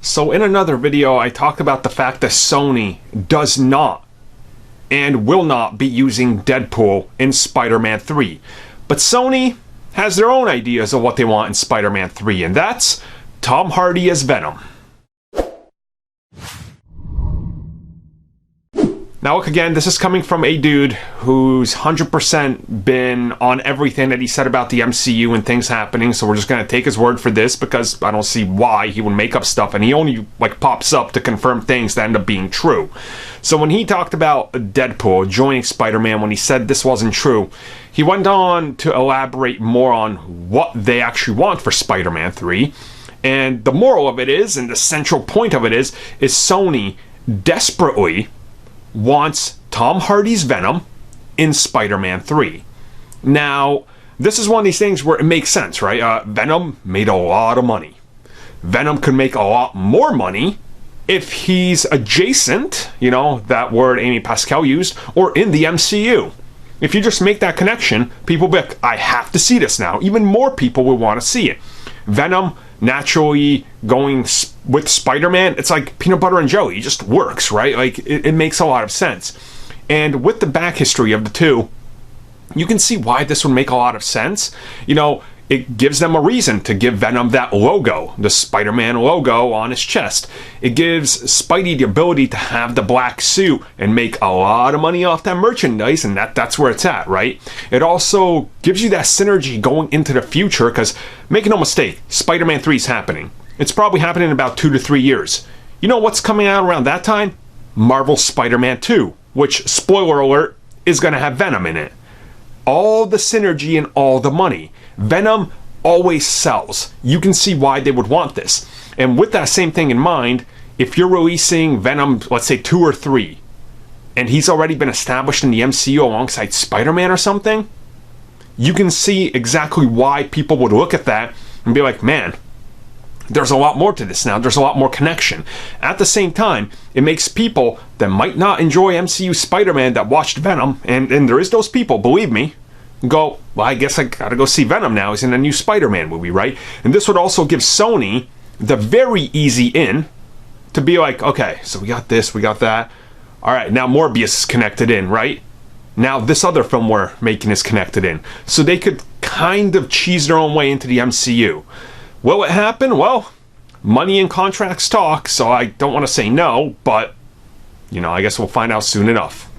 So in another video, I talked about the fact that Sony does not and will not be using Deadpool in Spider-Man 3. But Sony has their own ideas of what they want in Spider-Man 3, and that's Tom Hardy as Venom. Now look, again, this is coming from a dude who's 100% been on everything that he said about the MCU and things happening, so we're just going to take his word for this because I don't see why he would make up stuff, and he only pops up to confirm things that end up being true. So when he talked about Deadpool joining Spider-Man, when he said this wasn't true, he went on to elaborate more on what they actually want for Spider-Man 3, and the moral of it is, and the central point of it is Sony desperately wants Tom Hardy's Venom in Spider-Man 3. Now, this is one of these things where it makes sense, right? Venom made a lot of money. Venom could make a lot more money if he's adjacent, you know, that word Amy Pascal used, or in the MCU. If you just make that connection, people will be like, I have to see this now. Even more people will want to see it. Venom naturally going with Spider-Man, it's like peanut butter and jelly. It just works, right? Like, it makes a lot of sense. And with the back history of the two, you can see why this would make a lot of sense. You know, it gives them a reason to give Venom that logo, the Spider-Man logo on his chest. It gives Spidey the ability to have the black suit and make a lot of money off that merchandise, and that's where it's at, right? It also gives you that synergy going into the future, because make no mistake, Spider-Man 3 is happening. It's probably happening in about 2 to 3 years. You know what's coming out around that time? Marvel's Spider-Man 2, which, spoiler alert, is going to have Venom in it. All the synergy and all the money. Venom always sells. You can see why they would want this. And with that same thing in mind, if you're releasing Venom, let's say 2 or 3, and he's already been established in the MCU alongside Spider-Man or something, you can see exactly why people would look at that and be like, man, there's a lot more to this now. There's a lot more connection. At the same time, it makes people that might not enjoy MCU Spider-Man that watched Venom, and there is those people, believe me, go, well, I guess I gotta go see Venom now. He's in a new Spider-Man movie, right? And this would also give Sony the very easy in to be like, okay, so we got this, we got that. All right, now Morbius is connected in, right? Now this other film we're making is connected in. So they could kind of cheese their own way into the MCU. Will it happen? Well, money and contracts talk, so I don't want to say no, but, you know, I guess we'll find out soon enough.